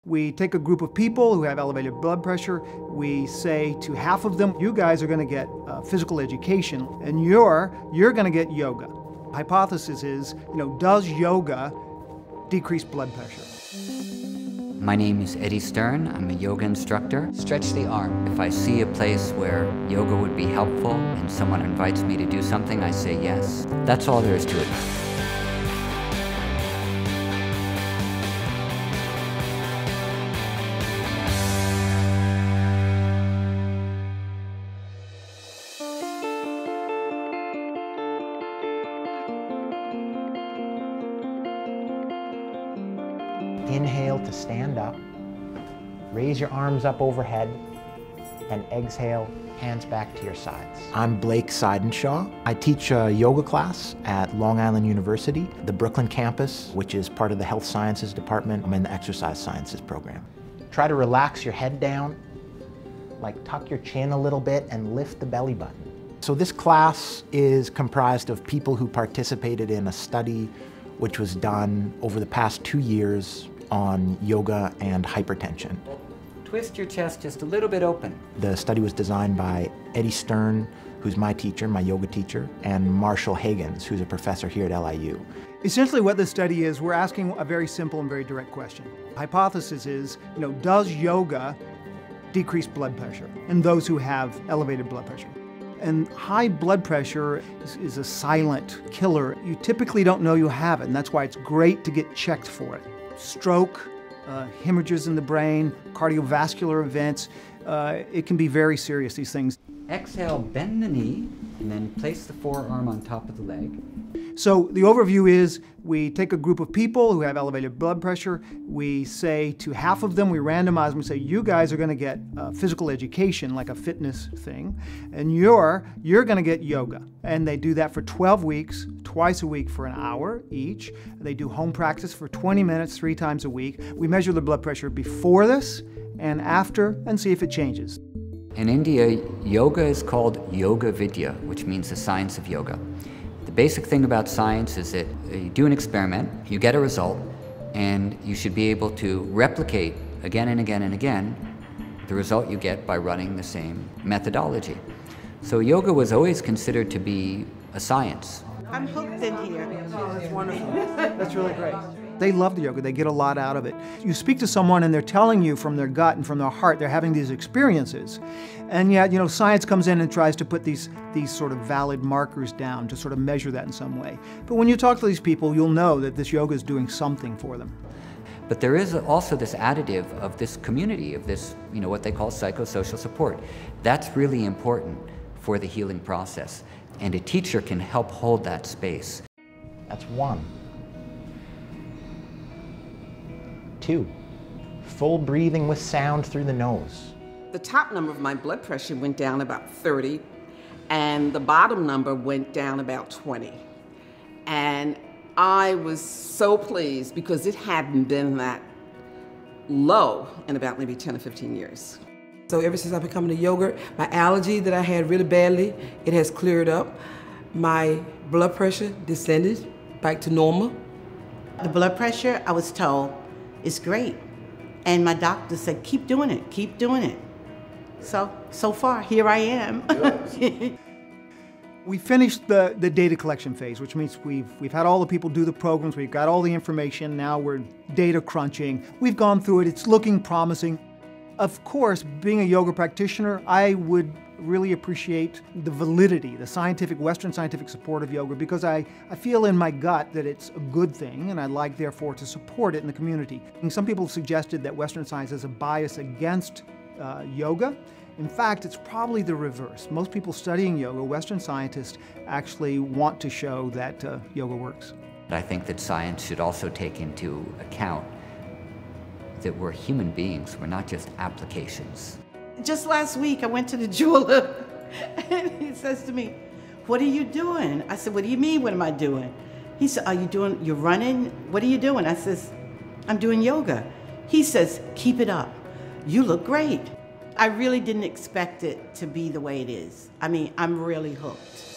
We take a group of people who have elevated blood pressure. We say to half of them, you guys are going to get physical education, and you're going to get yoga. Hypothesis is, does yoga decrease blood pressure? My name is Eddie Stern. I'm a yoga instructor. Stretch the arm. If I see a place where yoga would be helpful and someone invites me to do something, I say yes. That's all there is to it. Inhale to stand up, raise your arms up overhead, and exhale, hands back to your sides. I'm Blake Seidenshaw. I teach a yoga class at Long Island University, the Brooklyn campus, which is part of the Health Sciences Department. I'm in the Exercise Sciences program. Try to relax your head down, like tuck your chin a little bit and lift the belly button. So this class is comprised of people who participated in a study which was done over the past 2 years on yoga and hypertension. Twist your chest just a little bit open. The study was designed by Eddie Stern, who's my teacher, my yoga teacher, and Marshall Hagins, who's a professor here at LIU. Essentially what this study is, we're asking a very simple and very direct question. Hypothesis is, does yoga decrease blood pressure in those who have elevated blood pressure? And high blood pressure is a silent killer. You typically don't know you have it, and that's why it's great to get checked for it. Stroke, hemorrhages in the brain, cardiovascular events, it can be very serious, these things. Exhale, bend the knee, and then place the forearm on top of the leg. So the overview is we take a group of people who have elevated blood pressure. We say to half of them, we randomize them, we say, you guys are going to get physical education, like a fitness thing, and you're going to get yoga. And they do that for 12 weeks, twice a week for an hour each. They do home practice for 20 minutes, 3 times a week. We measure the blood pressure before this and after and see if it changes. In India, yoga is called Yoga Vidya, which means the science of yoga. The basic thing about science is that you do an experiment, you get a result, and you should be able to replicate again and again and again the result you get by running the same methodology. So yoga was always considered to be a science. I'm hooked in here. Oh, that's wonderful. That's really great. They love the yoga. They get a lot out of it. You speak to someone and they're telling you from their gut and from their heart they're having these experiences. And yet, science comes in and tries to put these sort of valid markers down to sort of measure that in some way. But when you talk to these people, you'll know that this yoga is doing something for them. But there is also this additive of this community, of this, what they call psychosocial support. That's really important for the healing process. And a teacher can help hold that space. That's 1. 2, full breathing with sound through the nose. The top number of my blood pressure went down about 30, and the bottom number went down about 20. And I was so pleased because it hadn't been that low in about maybe 10 or 15 years. So ever since I've been coming to yoga, my allergy that I had really badly, it has cleared up. My blood pressure descended back to normal. The blood pressure, I was told, is great. And my doctor said, keep doing it, keep doing it. So far, here I am. We finished the data collection phase, which means we've had all the people do the programs, we've got all the information, now we're data crunching. We've gone through it, it's looking promising. Of course, being a yoga practitioner, I would really appreciate the validity, the Western scientific support of yoga, because I feel in my gut that it's a good thing, and I'd like, therefore, to support it in the community. And some people have suggested that Western science has a bias against yoga. In fact, it's probably the reverse. Most people studying yoga, Western scientists, actually want to show that yoga works. I think that science should also take into account that we're human beings, we're not just applications. Just last week, I went to the jeweler, and he says to me, what are you doing? I said, what do you mean, what am I doing? He said, you're running? What are you doing? I says, I'm doing yoga. He says, keep it up. You look great. I really didn't expect it to be the way it is. I mean, I'm really hooked.